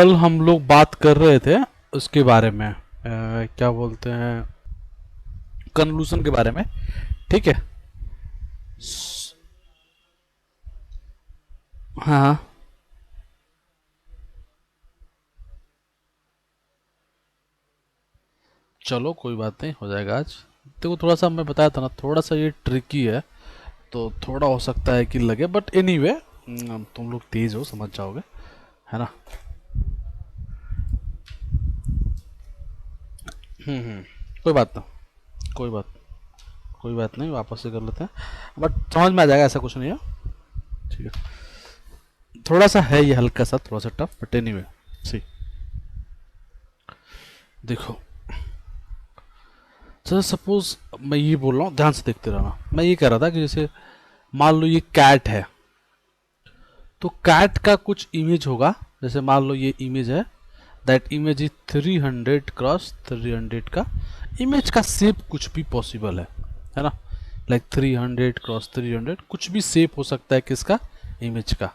कल हम लोग बात कर रहे थे उसके बारे में, क्या बोलते हैं, कन्क्लूजन के बारे में। ठीक है। स- हाँ हाँ। चलो कोई बात नहीं, हो जाएगा आज। देखो थोड़ा सा मैं बताया था ना, थोड़ा सा ये ट्रिकी है, तो थोड़ा हो सकता है कि लगे, बट एनीवे तुम लोग तेज हो, समझ जाओगे, है ना। कोई बात ना, कोई बात कोई बात नहीं, वापस से कर लेते हैं, बट समझ में आ जाएगा, ऐसा कुछ नहीं है। ठीक है। थोड़ा सा है ये हल्का सा, थोड़ा सा टफ, बट एनीवे सी, देखो। सर सपोज मैं ये बोल रहा हूँ, ध्यान से देखते रहना। मैं ये कह रहा था कि जैसे मान लो ये कैट है, तो कैट का कुछ इमेज होगा। जैसे मान लो ये इमेज है, दैट इमेज इज 300 क्रॉस 300 का। इमेज का शेप कुछ भी पॉसिबल है ना। लाइक 300 क्रॉस 300 कुछ भी शेप हो सकता है किसका, इमेज का।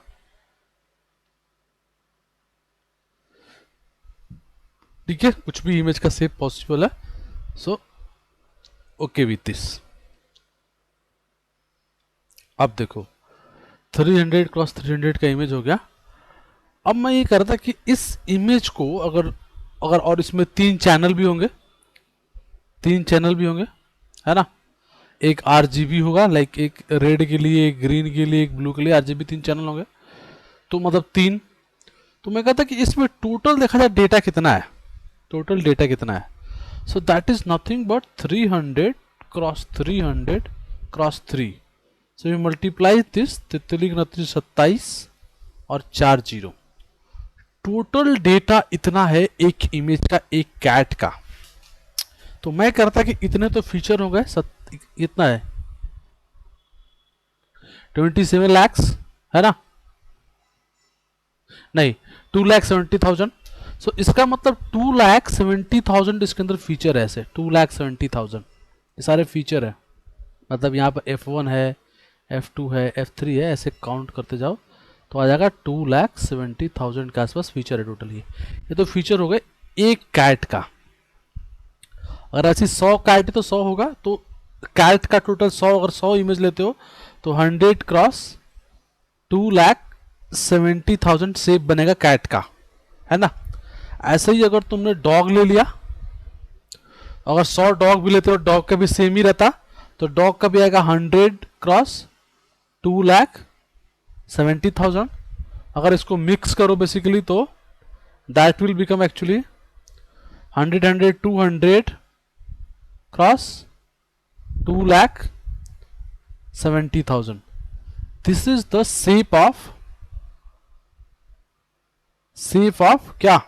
ठीक है, कुछ भी इमेज का शेप पॉसिबल है। So okay with this. अब देखो 300 क्रॉस 300 का इमेज हो गया। अब मैं ये कह रहा था कि इस इमेज को अगर अगर और इसमें तीन चैनल भी होंगे, तीन चैनल भी होंगे, है ना। एक आरजीबी होगा, लाइक एक रेड के लिए, एक ग्रीन के लिए, एक ब्लू के लिए, आरजीबी तीन चैनल होंगे, तो मतलब तीन। तो मैं कहता कि इसमें टोटल देखा जाए डेटा कितना है, टोटल डेटा कितना है। So that is nothing but 300 cross 300 cross 3। So you multiply this, तितली उनतीस 27 और 4 जीरो। टोटल डेटा इतना है एक इमेज का, एक कैट का। तो मैं करता कि इतने तो फीचर हो गए, इतना है 27 lakhs, है ना। नहीं, 2,70,000। सो इसका मतलब 2,70,000 इसके अंदर फीचर है, ऐसे 2,70,000 ये सारे फीचर है। मतलब यहाँ पर F1 है, F2 है, F3 है, ऐसे काउंट करते जाओ तो आ जाएगा 2,70,000 के आसपास फीचर है टोटल। ये तो फीचर हो गए एक कैट का। अगर ऐसी 100 कैट है तो 100 होगा, तो कैट का टोटल 100, अगर 100 इमेज लेते हो तो 100 क्रॉस 2,70,000 सेप बनेगा कैट का, है ना। ऐसे ही अगर तुमने डॉग ले लिया, अगर 100 डॉग भी लेते हो, डॉग का भी सेम ही रहता, तो डॉग का भी आएगा 100 क्रॉस 2,70,000। अगर इसको मिक्स करो बेसिकली तो that will become actually 100 200 cross 2,70,000। This is the shape of क्या,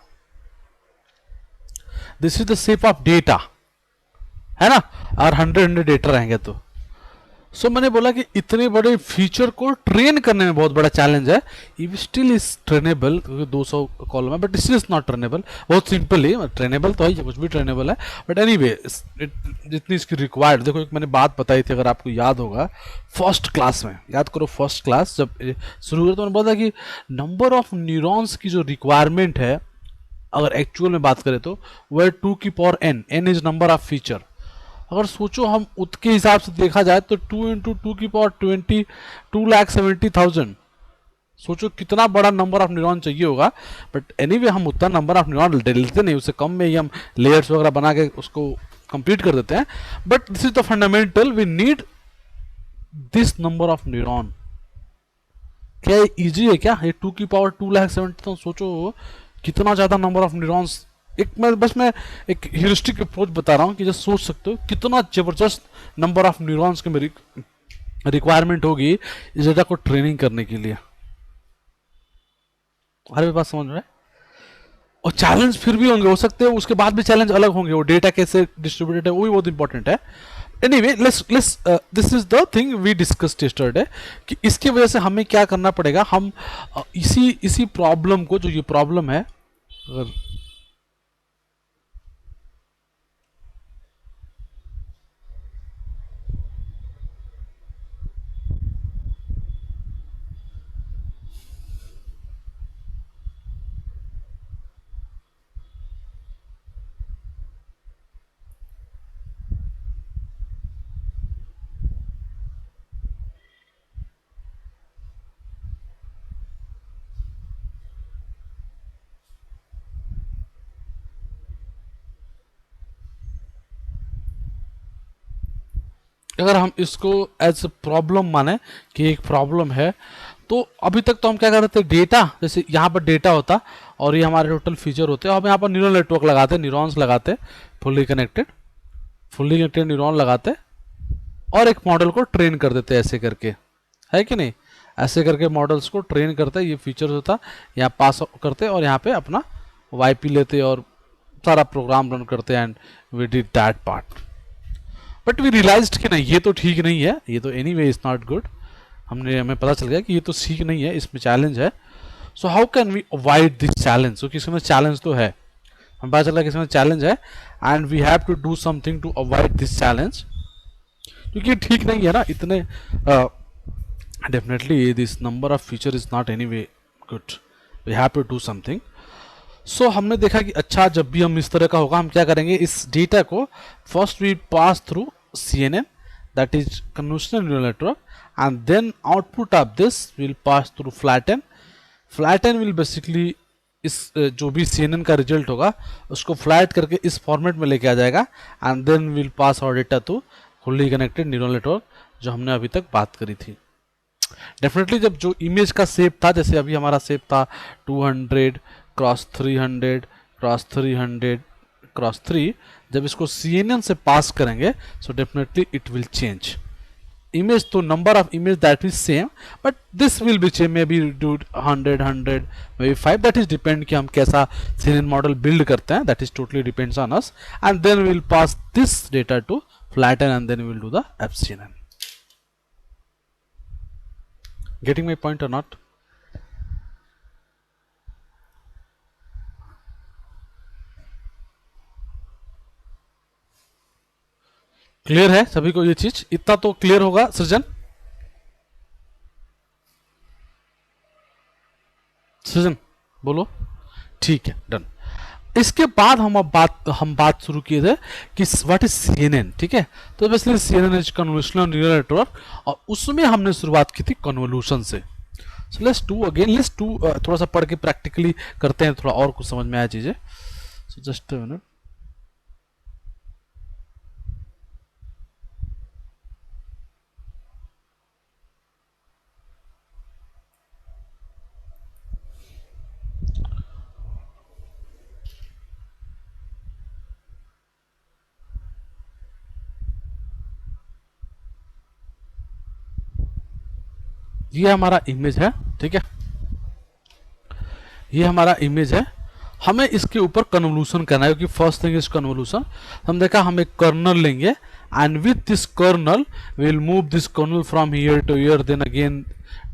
this is the shape of data, है ना। और 100 डेटा रहेंगे तो। सो मैंने बोला कि इतने बड़े फीचर को ट्रेन करने में बहुत बड़ा चैलेंज है। इफ स्टिल इज ट्रेनेबल, क्योंकि 200 कॉलम है, but still is not trainable. बहुत सिंपल ही, ट्रेनेबल तो है, कुछ भी ट्रेनेबल है, बट एनीवे जितनी इसकी रिक्वायर्ड, देखो एक मैंने बात बताई थी, अगर आपको याद होगा फर्स्ट क्लास में, याद करो फर्स्ट क्लास जब शुरू हुआ तो मैंने बोला कि नंबर ऑफ न्यूरॉन्स की जो रिक्वायरमेंट है, अगर एक्चुअल में बात करें तो वह 2 की power n is number of feature. अगर सोचो हम उसके हिसाब से देखा जाए तो 2 × 2 की पावर 20, 2,70,000। सोचो कितना बड़ा नंबर ऑफ न्यूरॉन चाहिए होगा। बट एनीवे हम उतना नंबर ऑफ न्यूरॉन लेते नहीं, उससे कम में ही हम लेयर्स वगैरह बना के उसको कंप्लीट कर देते हैं। But this is the fundamental, we need this number of neuron. क्या ये इजी है क्या, ये 2 की पावर 2,70,000? सोचो कितना ज्यादा नंबर ऑफ न्यूरॉन्स। मैं एक ह्यूरिस्टिक अप्रोच बता रहा हूँ कि जस्ट सोच सकते हो कितना जबरदस्त नंबर ऑफ न्यूरॉन्स की मेरी रिक्वायरमेंट होगी इस डेटा को ट्रेनिंग करने के लिए। हर बात समझ में है। और चैलेंज फिर भी होंगे, हो सकते हैं उसके बाद भी चैलेंज अलग होंगे, वो डेटा कैसे डिस्ट्रीब्यूटेड है वो भी बहुत इंपॉर्टेंट है। Anyway let's this is the thing we discussed yesterday, कि इसकी वजह से हमें क्या करना पड़ेगा। हम इसी इसी प्रॉब्लम को, जो ये प्रॉब्लम है, अगर अगर हम इसको एज ए प्रॉब्लम माने कि एक प्रॉब्लम है, तो अभी तक तो हम क्या कर रहे थे, डेटा, जैसे यहाँ पर डेटा होता और ये हमारे टोटल फीचर होते हैं, हम यहाँ पर न्यूरल नेटवर्क लगाते, न्यूरॉन्स लगाते, फुल्ली कनेक्टेड न्यूरॉन लगाते और एक मॉडल को ट्रेन कर देते ऐसे करके, है कि नहीं, ऐसे करके मॉडल्स को ट्रेन करते, ये फीचर्स होता, यहाँ पास करते और यहाँ पे अपना वाईपी लेते और सारा प्रोग्राम रन करते and we did that part. But we realised कि नहीं, ये तो ठीक नहीं है, ये तो एनीवे इज नॉट गुड, हमें पता चल गया कि ये तो ठीक नहीं है, इसमें चैलेंज है। So how can we avoid this challenge, क्योंकि इसमें चैलेंज तो है, हमें पता चला कि इसमें चैलेंज है and we have to do something to avoid this challenge, क्योंकि ठीक नहीं है ना इतने, definitely this number of feature is not any way good, we have to do something. So हमने देखा कि अच्छा, जब भी हम इस तरह का होगा, हम क्या करेंगे, इस डेटा को first we pass through CNN, that is convolutional neural network, and then output of this will pass through flatten will basically इस जो भी CNN का रिजल्ट होगा उसको फ्लैट करके इस फॉर्मेट में लेके आ जाएगा and then will pass our data to fully connected neural network, जो हमने अभी तक बात करी थी। डेफिनेटली जब जो इमेज का शेप था, जैसे अभी हमारा शेप था 200 क्रॉस 300 क्रॉस 300 क्रॉस 3, जब इसको CNN से पास करेंगे so definitely it will change image, तो number of image that is same but this will be change, maybe do 100 maybe 5, that is depend कि हम कैसा CNN model build करते हैं, that is totally depends on us and then will pass this data to flatten and then we will do the FCNN. Getting my point or not? Clear है सभी को ये चीज, इतना तो क्लियर होगा सृजन? सृजन बोलो, ठीक है, डन। इसके बाद हम बात शुरू किए थे कि व्हाट इज CNN, ठीक है, तो basically CNN is convolutional neural network और उसमें हमने शुरुआत की थी कन्वोल्यूशन से। So let's do again, let's do, थोड़ा सा पढ़ के प्रैक्टिकली करते हैं, थोड़ा और कुछ समझ में आया चीजें। सो जस्ट अ मिनट, ये हमारा इमेज है, ठीक है, ये हमारा इमेज है, हमें इसके ऊपर कन्वोल्यूशन करना है, क्योंकि फर्स्ट थिंग इज कन्वोल्यूशन। हम देखा हम एक कर्नल लेंगे and with this kernel will move this kernel from here to here, then again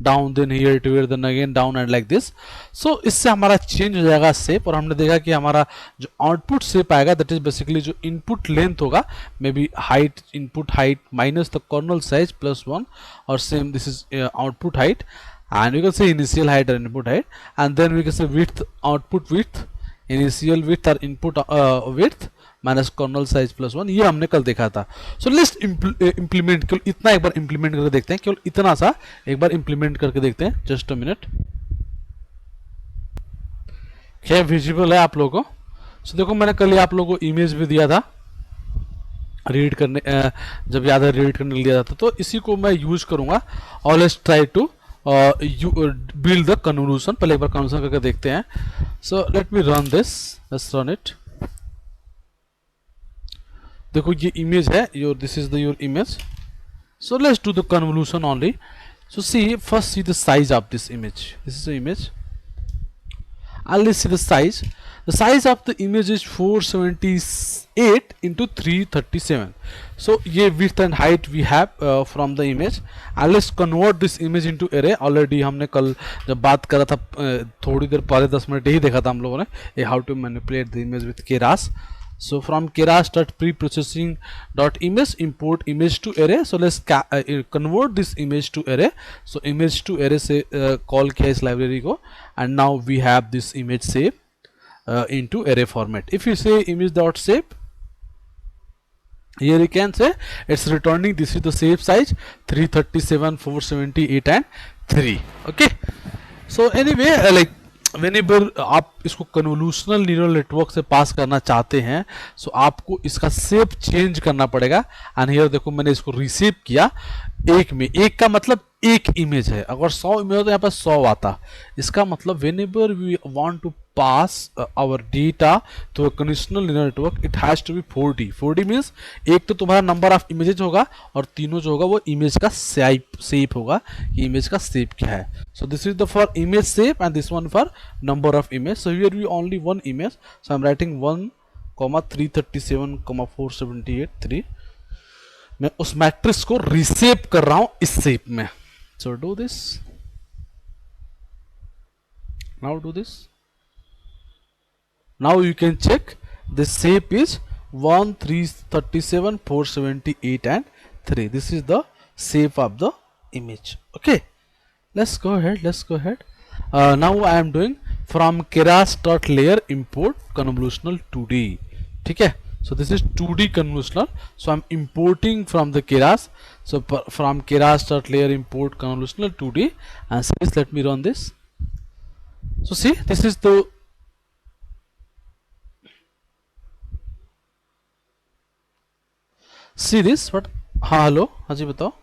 down, then here to here, then again down and like this. So इससे हमारा change हो जाएगा shape, और हमने देखा कि हमारा जो आउटपुट शेप आएगा दैट इज बेसिकली जो इनपुट लेंथ होगा, maybe height, input height minus the kernel size plus 1, और same this is output height, and we can say initial height or input height, and then we can say width, output width, initial width or input width minus kernel size plus 1, ये हमने कल देखा था। So let's implement, केवल इतना एक बार implement करके देखते हैं, केवल इतना सा एक बार इम्प्लीमेंट करके देखते हैं, जस्ट अ मिनट। क्या विजिबल है आप लोगों को? सो देखो मैंने कल आप लोगों को इमेज भी दिया था रीड करने, जब याद है रीड करने दिया था, तो इसी को मैं यूज करूंगा और let's try to build the convolution। पहले एक बार convolution करके देखते हैं। So let me run this, let's run it। देखो ये इमेज है, this is your image। So let's do the convolution only। So see, first see the size of this image, this is the image, and let's see the size। The size of the image is 478 into 337। So ये width and height we have from the image, and let's convert this image into array। Already हमने कल जब बात करा था, थोड़ी देर पहले 10 minute ही देखा था हम लोगों ने, how to manipulate the image with keras। So from keras.preprocessing.image import image to array। So let's convert this image to array। So image to array से call किया इस library को, and now we have this image shape into array format। If you say image.shape, here you can say it's returning this is the shape size 337, 478 and 3। okay, so anyway like whenever आप इसको convolutional neural network से पास करना चाहते हैं, सो आपको इसका shape change करना पड़ेगा। एंड हियर देखो मैंने इसको रिसेप किया एक में, एक का मतलब एक इमेज है, अगर 100 इमेज हो तो यहाँ पर 100 आता। इसका मतलब whenever we want to pass our data to a conditional neural network, it has to be 4D। 4D means एक तो तुम्हारा नंबर ऑफ इमेजेस होगा और तीनों जो होगा वो इमेज का शेप होगा कि इमेज का शेप क्या है। So this is the for image shape and this one for number of image. So here we only one image. So I'm writing 1, 337, 478, 3. मैं उस मैट्रिक्स को रिसेप कर रहा हूं इस शेप में। So do this. Now do this. Now you can check the shape is 1, 337, 478 and 3. This is the shape of the image. Okay. Let's go ahead. Now I am doing from keras.layer import convolutional 2D. ठीक है, so this is 2D convolutional, so I'm importing from the keras. So from keras.layer import convolutional 2D, and see, let me run this. So see, this is the see this, but हाँ hello, हाँ जी बताओ।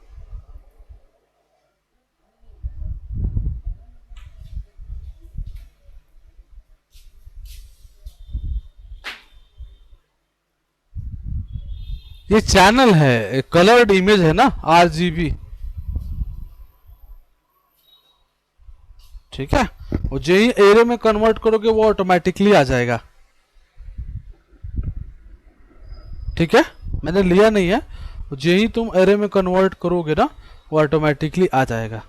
ये channel है, coloured image है ना, RGB। ठीक है, और जो ही एरे में कन्वर्ट करोगे वो ऑटोमेटिकली आ जाएगा। ठीक है, मैंने लिया नहीं है, जो ही तुम एरे में कन्वर्ट करोगे ना वो ऑटोमेटिकली आ जाएगा।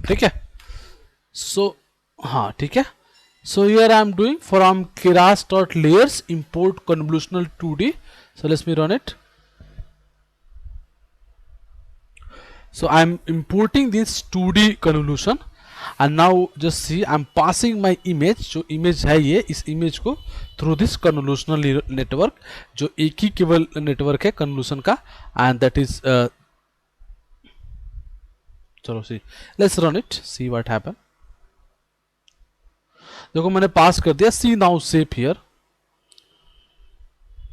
ठीक है, सो हाँ ठीक है, so here I am doing from keras.layers import convolutional 2D. So let me run it. So I'm importing this 2D convolution and now just see I'm passing my image, जो image है ये, इस image को through this convolutional network, जो एक ही केवल network है convolution का, and that is चलो see, let's run it, see what happen. देखो मैंने पास कर दिया, see now shape here,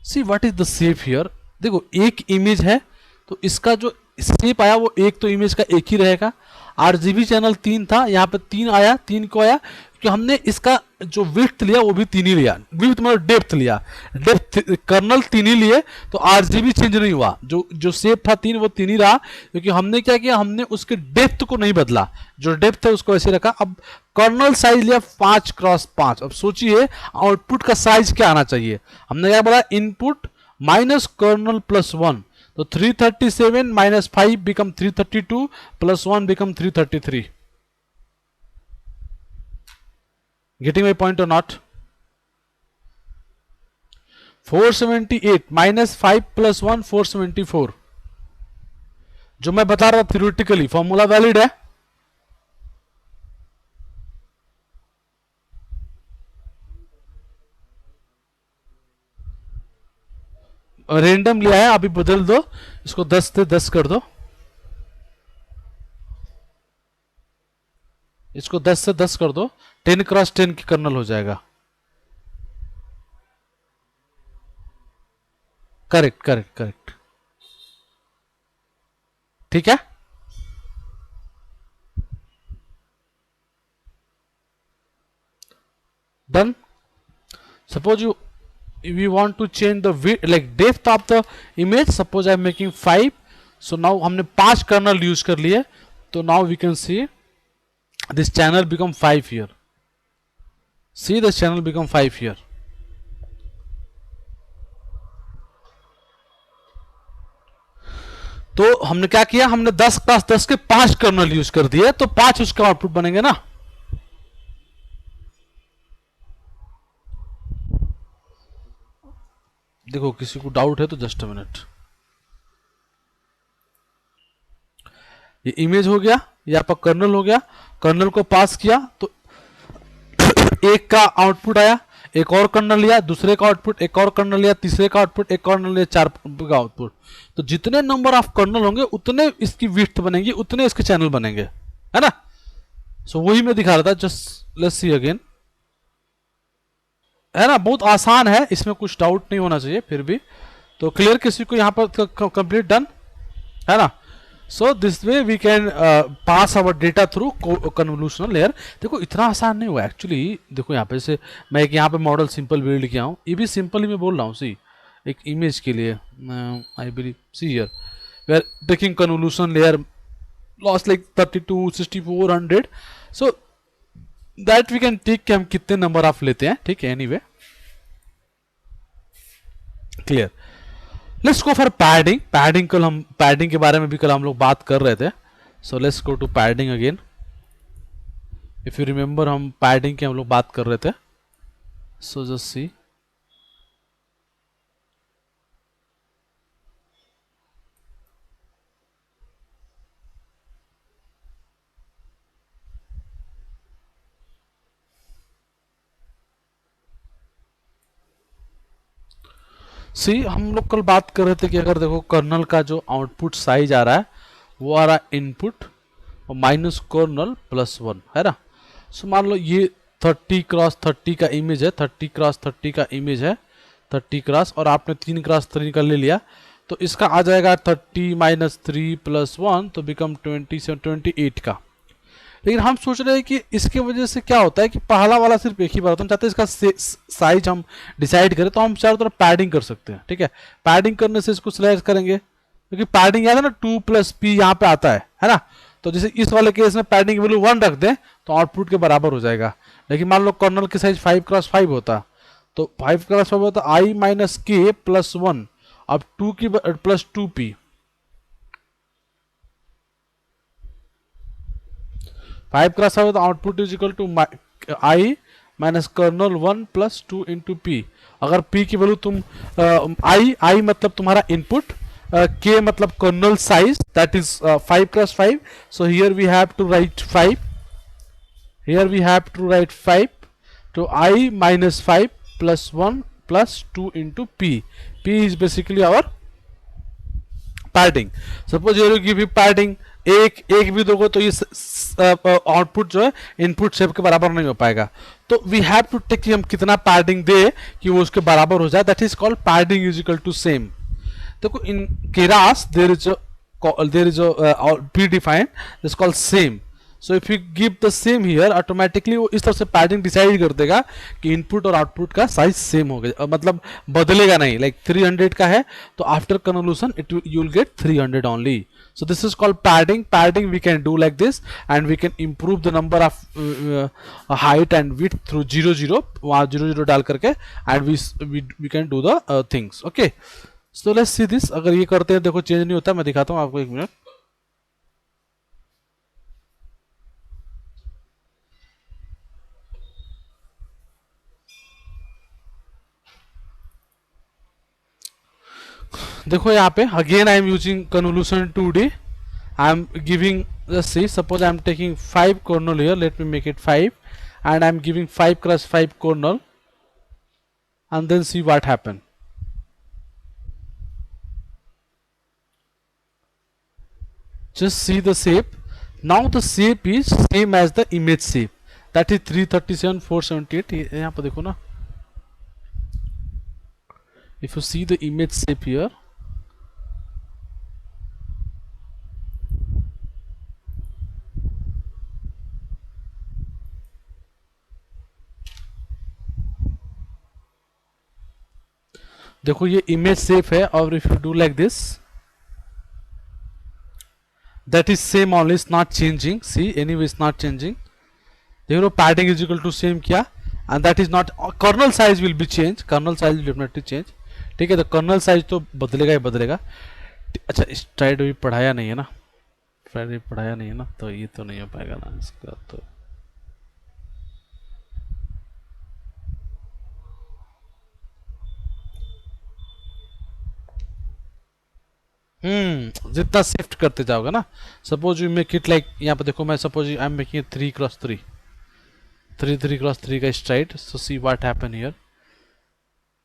see what is the shape here. देखो एक इमेज है तो इसका जो शेप आया वो एक तो इमेज का एक ही रहेगा। RGB चैनल 3 था, यहाँ पे 3 आया, 3 को आया कि हमने इसका जो विड्थ लिया वो भी 3 ही लिया, विड्थ मतलब डेप्थ लिया, डेप्थ कर्नल 3 ही लिए, तो RGB चेंज नहीं हुआ, जो शेप था 3 वो 3 ही रहा, क्योंकि हमने क्या किया, हमने उसके डेप्थ को नहीं बदला, जो डेप्थ है उसको ऐसे रखा। अब कर्नल साइज लिया 5x5। अब सोचिए आउटपुट का साइज क्या आना चाहिए, हमने क्या बोला, इनपुट माइनस कर्नल प्लस 1, तो 337 minus 5 become 332 plus 1 become 333. Getting my point or not? 478 minus 5 plus 1 474. जो मैं बता रहा theoretically फॉर्मूला वैलिड है। रेंडम लिया है, अभी बदल दो इसको, 10 से 10 कर दो, इसको 10 से 10 कर दो, 10x10 की कर्नल हो जाएगा। करेक्ट करेक्ट करेक्ट, ठीक है। Done. Suppose you we want to change the width, like depth of the image. Suppose I am making 5, so now हमने 5 कर्नल यूज कर लिए, तो now we can see this channel become 5 here. See the channel become 5 here. तो हमने क्या किया, हमने 10 plus 10 के 5 कर्नल यूज कर दिए, तो 5 उसका आउटपुट बनेंगे ना। देखो किसी को डाउट है तो जस्ट अ मिनट। ये इमेज हो गया, ये आपका कर्नल हो गया, कर्नल को पास किया तो एक का आउटपुट आया, एक और कर्नल लिया, दूसरे का आउटपुट, एक और कर्नल लिया, तीसरे का आउटपुट, एक कर्नल लिया, 4 का आउटपुट। तो जितने नंबर ऑफ कर्नल होंगे उतने इसकी विड्थ बनेगी, उतने इसके चैनल बनेंगे, है ना। सो वही मैं दिखा रहा था, जस्ट लेट्स सी अगेन। है ना, बहुत आसान है, इसमें कुछ डाउट नहीं होना चाहिए फिर भी। तो क्लियर किसी को यहाँ पर कंप्लीट डन है ना। So this way we can pass our data through convolutional layer. देखो इतना आसान नहीं हुआ एक्चुअली। देखो यहाँ पे से मैं एक यहाँ पे मॉडल सिंपल बिल्ड किया हूँ, ये भी सिंपल ही मैं बोल रहा हूँ। सी एक इमेज के लिए I believe see here we are taking convolution layer loss like 32 64 100। So that we can take कि हम कितने नंबर ऑफ लेते हैं, ठीक है। Anyway clear. Let's go for padding. Padding कल हम पैडिंग के बारे में भी कल हम लोग बात कर रहे थे। So let's go to padding again. If you remember हम पैडिंग की हम लोग बात कर रहे थे। सो जस्ट सी हम लोग कल बात कर रहे थे कि अगर देखो कर्नल का जो आउटपुट साइज आ रहा है वो आ रहा है इनपुट और माइनस कर्नल प्लस 1 है ना। सो मान लो ये 30x30 का इमेज है, 30x30 का इमेज है, 30x, और आपने 3x3 का ले लिया तो इसका आ जाएगा 30 माइनस 3 प्लस 1 तो बिकम 28 का। लेकिन हम सोच रहे हैं कि इसके वजह से क्या होता है कि पहला वाला सिर्फ एक ही बार होता है। हम चाहते हैं इसका साइज हम डिसाइड करें तो हम चारों तरफ पैडिंग कर सकते हैं, ठीक है। पैडिंग करने से इसको सिलेक्ट करेंगे क्योंकि पैडिंग याद है ना 2 प्लस पी यहाँ पे आता है ना। तो जैसे इस वाले केस में पैडिंग की वैल्यू 1 रख दें तो आउटपुट के बराबर हो जाएगा। लेकिन मान लो कर्नल की साइज 5x5 होता तो 5x5 होता आई माइनस के प्लस 1 अब 2 की प्लस 2p 5x5 तो output is equal to I minus kernel 1 plus 2 into P. अगर p की वैल्यू तुम आई मतलब तुम्हारा इनपुट, k मतलब kernel size that is 5x5। So here we have to write 5, here we have to write 5 तो i minus 5 plus 1 plus 2 into p। p is basically our padding. Suppose you give you padding एक भी दोगे तो ये output जो है input shape के बराबर नहीं हो पाएगा। तो वी हैव टू टेक कि हम कितना पैडिंग दे कि वो उसके बराबर हो जाए। That is called padding is equal to same. देखो in Keras there is predefined this called same. So if you give the same here automatically वो इस तरह से पैडिंग डिसाइड कर देगा कि इनपुट और आउटपुट का साइज सेम हो गया, मतलब बदलेगा नहीं। लाइक 300 का है तो after convolution it you will get 300 only. So this is called padding. Padding we can do like this and we can improve the number of height and width through 0 0 वहाँ 0 0 डाल करके and we can do the things. Okay. So let's see this. अगर ये करते हैं देखो change नहीं होता, मैं दिखाता हूँ आपको एक मिनट। देखो यहाँ पे again I am using convolution 2D। I am giving just see suppose I am taking 5 kernel here, let me make it 5 and I am giving 5x5 kernel and then see what happen. Just see the shape. Now the shape is same as the image shape, that is 337 478। यहाँ पर देखो ना, if you see the image shape here, देखो ये image safe है और if you do like this that is same only, is not changing. See anyway is not changing. देखो padding is equal to same किया and that is not, kernel size will be change, kernel size will definitely change, ठीक है। तो colonel size तो बदलेगा ही बदलेगा। अच्छा STRIDE भी पढ़ाया नहीं है ना, स्ट्राइड भी पढ़ाया नहीं है ना, तो ये तो नहीं हो पाएगा ना इसका तो। जितना शिफ्ट करते जाओगे ना, suppose you make it like यहाँ पे देखो मैं suppose I am making 3x3 3x3 का STRIDE. So see what happen here.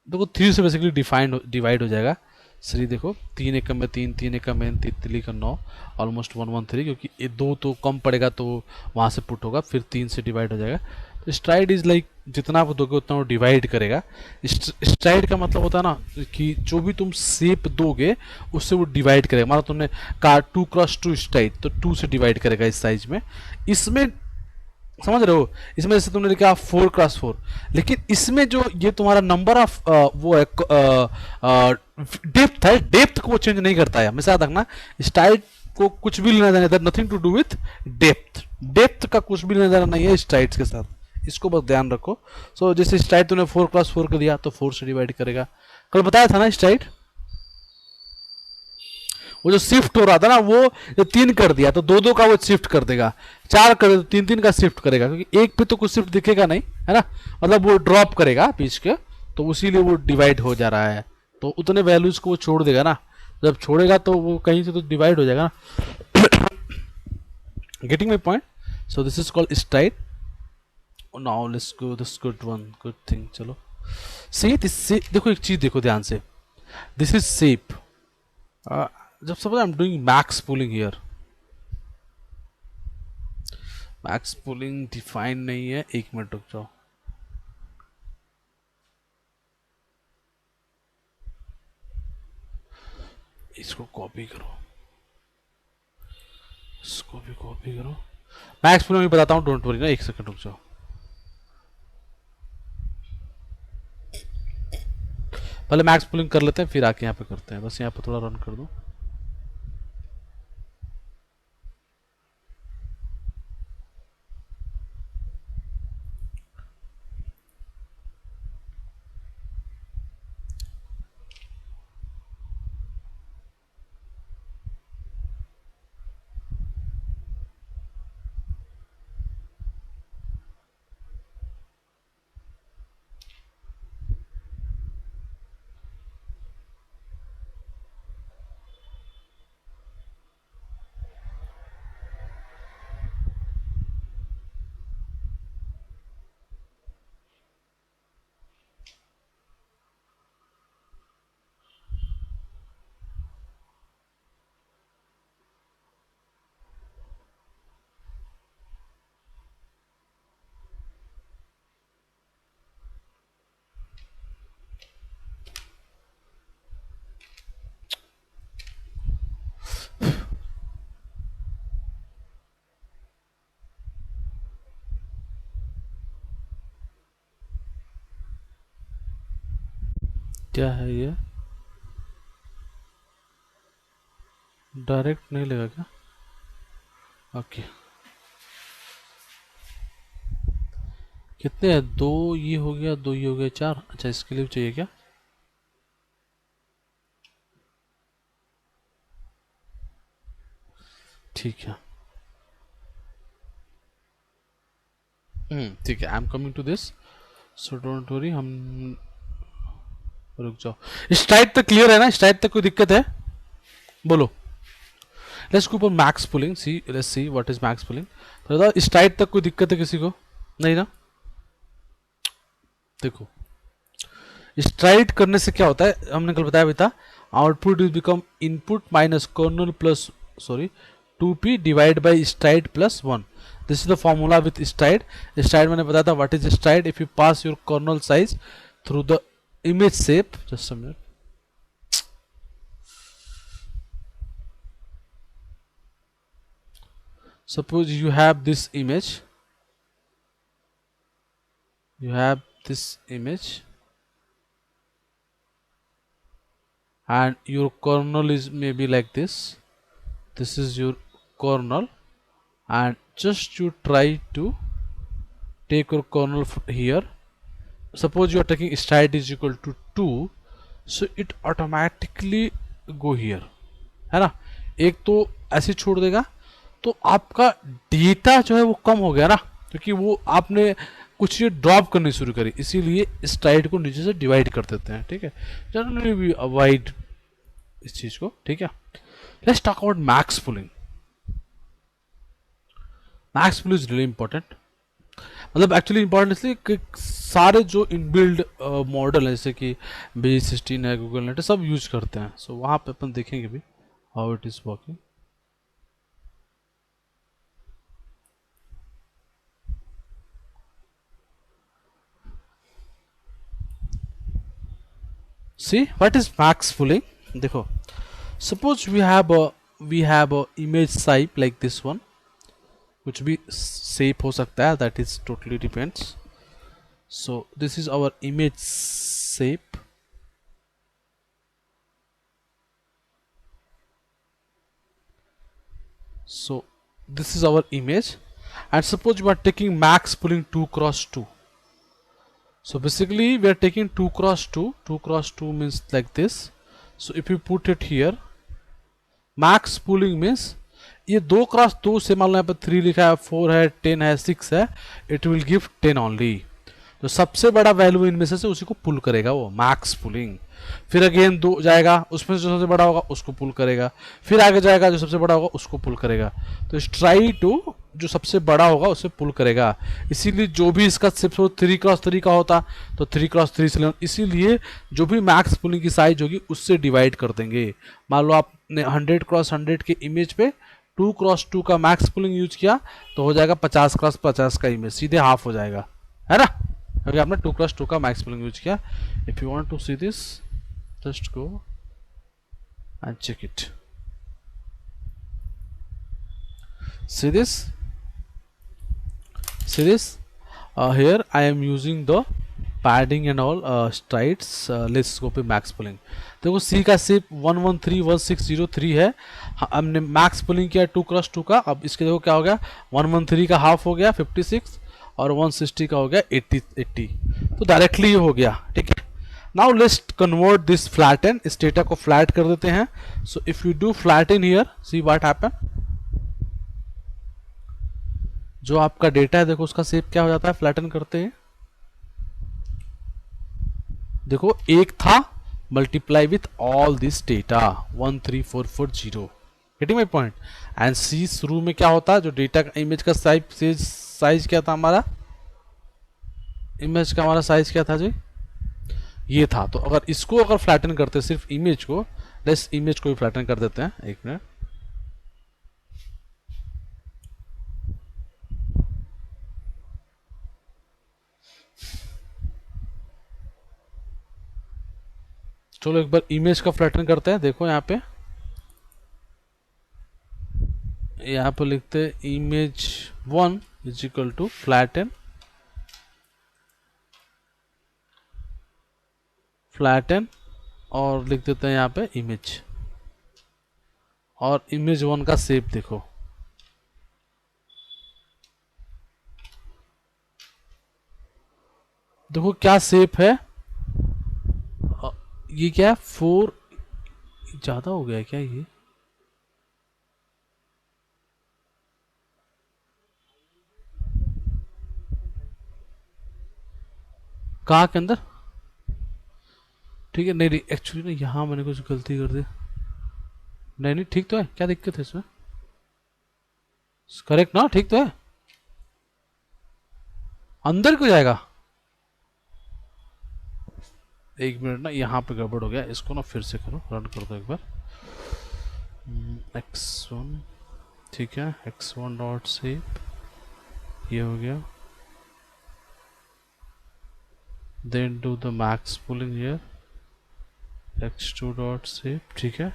देखो 3 से बेसिकली डिवाइड हो जाएगा। 3 देखो 3 एकम में 3 3 एकम में 3 3 का 9 ऑलमोस्ट 113 क्योंकि ये 2 तो कम पड़ेगा तो वहाँ से पुट होगा, फिर 3 से डिवाइड हो जाएगा। तो स्ट्राइड इज लाइक जितना आप दोगे उतना वो डिवाइड करेगा। स्ट्राइड का मतलब होता है ना कि जो भी तुम शेप दोगे उससे वो डिवाइड करेगा। मतलब तुमने कहा 2x2 स्ट्राइड तो 2 से डिवाइड करेगा इस साइज में। इसमें समझ रहे हो, इसमें जैसे तुमने लिखा 4x4, लेकिन इसमें जो ये तुम्हारा नंबर ऑफ वो है डेप्थ है, डेप्थ को वो चेंज नहीं करता है, हमेशा याद रखना। स्टाइल को कुछ भी लेना देना, nothing to do with depth, depth का कुछ भी लेना देना नहीं है स्ट्राइड्स के साथ, इसको बस ध्यान रखो। सो जैसे स्ट्राइड तूने 4x4 कर दिया तो 4 से डिवाइड करेगा। कल बताया था ना स्ट्राइड, वो जो शिफ्ट हो रहा था ना वो जो 3 कर दिया तो 2-2 का वो शिफ्ट कर देगा, 4 कर दे तो 3-3 का शिफ्ट करेगा, क्योंकि एक पे तो कुछ शिफ्ट दिखेगा नहीं है ना, मतलब वो ड्रॉप करेगा बीच के, तो उसीलिए वो डिवाइड हो जा रहा है। तो उतने वैल्यूज को वो छोड़ देगा ना, जब छोड़ेगा तो वो कहीं से तो डिवाइड हो जाएगा ना। Getting my point? So this is called STRIDE. Now let's go this good one, good thing. चलो सी दिस, देखो एक चीज देखो ध्यान से, दिस इज शेप। जब suppose I am doing max pooling here, max pulling define नहीं है, एक मिनट रुक जाओ। इसको कॉपी करो, इसको भी कॉपी करो, मैक्स पुलिंग भी बताता हूँ, डोंट वरी ना, एक सेकंड रुक जाओ। पहले मैक्स पुलिंग कर लेते हैं फिर आके यहाँ पे करते हैं, बस यहाँ पे थोड़ा रन कर दो। क्या है ये, डायरेक्ट नहीं लेगा क्या? ओके, कितने हैं? 2 ये हो गया, 2 ये हो गया, 4। अच्छा इसके लिए भी चाहिए क्या? ठीक है, ठीक है, I am coming to this, so don't worry. हम रुक जाओ। स्ट्राइड तक क्लियर है ना? स्ट्राइड तक कोई दिक्कत है? बोलो। Let's go for max pulling, see let's see what is max pulling. तो बताओ स्ट्राइड तक कोई दिक्कत है किसी को? नहीं ना? देखो स्ट्राइड करने से क्या होता है, हमने कल बताया भी था, output is become input minus kernel plus, sorry, 2p divide by stride plus 1। This is the formula with stride. Stride मैंने बताया था what is stride, if you pass your kernel size through the image shape, just a minute, suppose you have this image, you have this image and your kernel is maybe like this is your kernel, and just you try to take your kernel here. Suppose you are taking stride is equal to 2, so it automatically go here, है ना? एक तो ऐसे छोड़ देगा, तो आपका data जो है वो कम हो गया ना, क्योंकि वो आपने कुछ ये ड्रॉप करनी शुरू करी, इसीलिए स्ट्राइड को नीचे से डिवाइड कर देते हैं। ठीक है, जनरली वी अवॉइड इस चीज को। ठीक है, let's talk about max pooling. Max pulling is really important, मतलब एक्चुअली इंपॉर्टेंट इसलिए कि सारे जो इनबिल्ड मॉडल है जैसे कि B16 है, गूगल नेट है, सब यूज करते हैं। सो वहाँ पे अपन देखेंगे भी how it is working. see what is max pooling. देखो, suppose we have a image type like this one, कुछ भी shape हो सकता है, that is totally depends. So this is our image shape. So this is our image, and suppose you are taking max pooling 2 cross 2. So basically we are taking 2 cross 2. 2 cross 2 means like this. So if you put it here, max pooling means ये 2 cross 2 से मान लो यहाँ पर 3 लिखा है, 4 है, 10 है, 6 है, इट विल गिव 10 ओनली. तो सबसे बड़ा वैल्यू इनमें से उसी को पुल करेगा वो मैक्स पुलिंग. फिर अगेन 2 जाएगा, उसमें जो सबसे बड़ा होगा उसको पुल करेगा, फिर आगे जाएगा जो सबसे बड़ा होगा उसको पुल करेगा. तो ट्राई टू जो सबसे बड़ा होगा उसे पुल करेगा. इसीलिए जो भी इसका सिर्फ 3 क्रॉस 3 का होता तो 3 क्रॉस 3 से, इसीलिए जो भी मैक्स पुलिंग की साइज होगी उससे डिवाइड कर देंगे. मान लो आपने 100 क्रॉस 100 के इमेज पे 2 क्रॉस 2 का मैक्स पुलिंग यूज किया तो हो जाएगा 50 क्रॉस 50 का इमेज, सीधे हाफ हो जाएगा, है ना, क्योंकि आपने 2 क्रॉस 2 का मैक्स पुलिंग यूज किया. If you want to see this, just go and check it. See this here I am using the padding and all strides. Let's go पे max pulling. देखो C का सिर्फ 1131603 है, हमने max pulling किया 2 cross 2 का. अब इसके देखो क्या हो गया, 113 का हाफ हो गया 56 और 160 का हो गया 80. तो डायरेक्टली ये हो गया, ठीक है. Now let's convert this flatten, इस डेटा को फ्लैट कर देते हैं. सो if you do flatten here, see what happen. जो आपका डेटा है देखो उसका शेप क्या हो जाता है फ्लैटन करते हैं. देखो एक था multiply with all this data 13440, getting my point. And see शुरू में क्या होता है, जो डेटा का इमेज का साइज क्या था हमारा, इमेज का हमारा साइज क्या था जी, ये था. तो अगर इसको अगर फ्लैटन करते सिर्फ इमेज को, लेट्स इमेज को भी फ्लैटन कर देते हैं, एक मिनट. चलो एक बार इमेज का फ्लैटन करते हैं. देखो यहाँ पे लिखते हैं image 1 is equal to flatten और लिख देते हैं यहाँ पे इमेज, और इमेज 1 का शेप देखो. देखो क्या शेप है, ये क्या है 4 ज्यादा हो गया है क्या, ये कहाँ के अंदर, ठीक है. नहीं एक्चुअली ना यहाँ मैंने कुछ गलती कर दी. नहीं ठीक तो है, क्या दिक्कत है इसमें, करेक्ट ना, ठीक तो है. अंदर क्यों जाएगा, एक मिनट ना, यहाँ पे गड़बड़ हो गया, इसको ना फिर से करो, रन कर दो एक बार. x1 ठीक है, x1 डॉट शेप ये हो गया. Then do the max pooling here, x2 dot shape, ठीक है.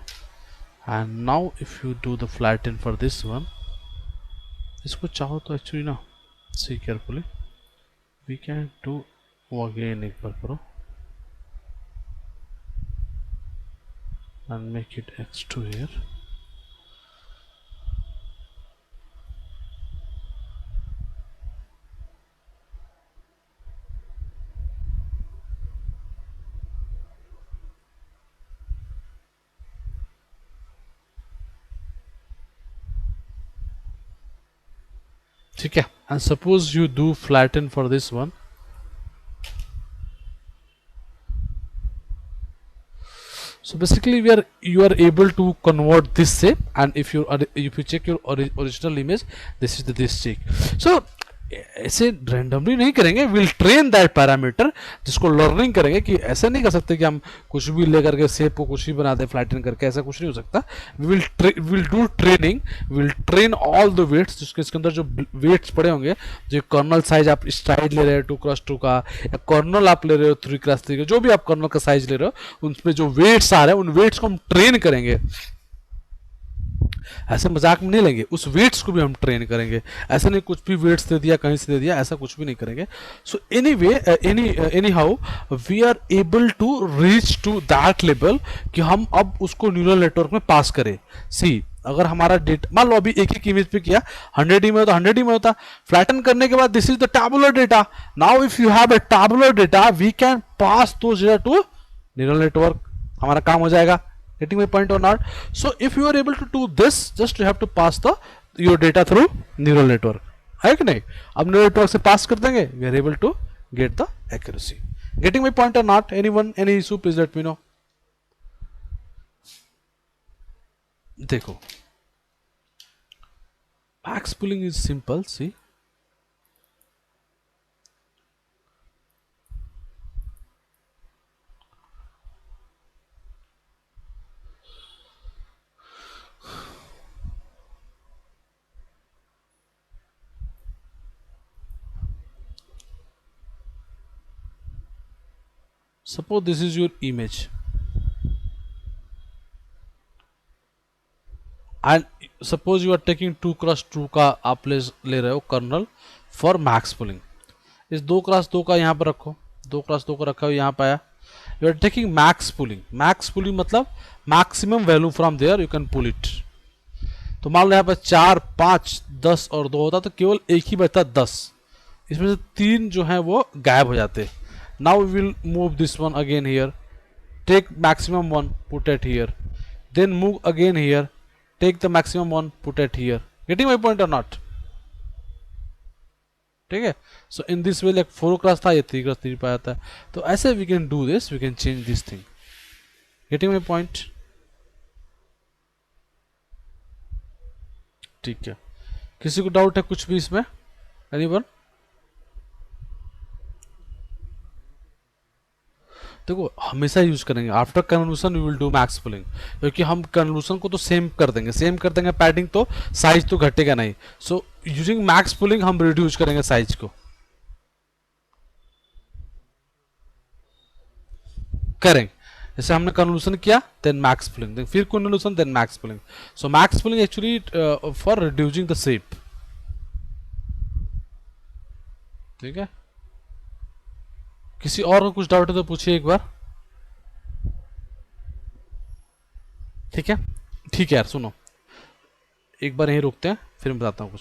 And now if you do the flatten for this one, इसको चाहो तो एक्चुअली ना, see carefully, we can do वो अगेन, एक बार करो and make it x2 here. ठीक है. and suppose you do flatten for this one, so basically you are able to convert this shape, and if you check your original image, this is this shape. So ऐसे randomly नहीं करेंगे, will train that parameter, जिसको learning करेंगे। कि ऐसे नहीं कर सकते कि हम कुछ भी लेकर के शेप को कुछ भी बना दे फ्लैटन करके, ऐसा कुछ नहीं हो सकता। Will do training, will train all the weights, जिसके इसके अंदर जो वेट्स पड़े होंगे, जो कर्नल साइज आप स्टाइल ले रहे हो 2x2 का, या कर्नल आप ले रहे हो 3x3 का, जो भी आप कर्नल का साइज ले रहे हो, उनमें जो वेट्स आ रहे हैं उन वेट्स को हम ट्रेन करेंगे। ऐसे मजाक में नहीं लेंगे, उस वेट्स को भी हम ट्रेन करेंगे। ऐसा नहीं कुछ भी वेट्स दे दिया कहीं से दे दिया, ऐसा कुछ भी नहीं करेंगे। So anyway anyhow we are able to reach to that level कि हम अब उसको न्यूरल नेटवर्क में पास करें। सी अगर हमारा डेटा मान लो अभी एक एक इमेज पे किया 100 में होता 100 में होता, फ्लैटन करने के बाद this is the tabular data. Now if you have a tabular data we can pass those data to neural network, हमारा काम हो जाएगा। Getting my point or not? So if you are able to do this, just you have to pass your data through neural network, है कि नहीं? अब neural network से pass कर देंगे, we are able to get the accuracy. Getting my point or not? Anyone, any issue? Please let me know. देखो, max pooling is simple. See, suppose this is your image and suppose you are taking 2x2 का आप ले रहे हो colonel for max pulling. इस 2x2 का यहाँ पर रखो, 2x2 का रखा हो यहाँ पे आया, you are taking max pooling. Max pooling मतलब maximum value from there you can pull it. तो मान लो यहाँ पर 4, 5, 10 और 2 होता तो केवल एक ही बचता 10, इसमें से 3 जो है वो गायब हो जाते। Now we will move this one again here, take maximum one, put it here, then move again here, take the maximum one, put it here. Getting my point और नॉट? ठीक है। सो in this way like 4x था, ये 3x3 पे आता है। तो ऐसे we can do this, we can change this thing. Getting my point? ठीक है, किसी को डाउट है कुछ भी इसमें? एनीवन? देखो हमेशा यूज करेंगे after convolution we will do max pooling, क्योंकि हम कन्वोल्यूशन को तो सेम कर देंगे, पैडिंग तो साइज तो घटेगा नहीं। सो यूजिंग मैक्स पुलिंग हम रिड्यूस करेंगे साइज को, करेंगे। जैसे हमने कन्वोल्यूशन किया देन मैक्स पुलिंग, देन फिर convolution then max pooling. So max pooling actually for reducing the shape. ठीक है, किसी और को कुछ डाउट है तो पूछिए एक बार। ठीक है, ठीक है यार, सुनो एक बार यहीं रुकते हैं फिर मैं बताता हूँ कुछ।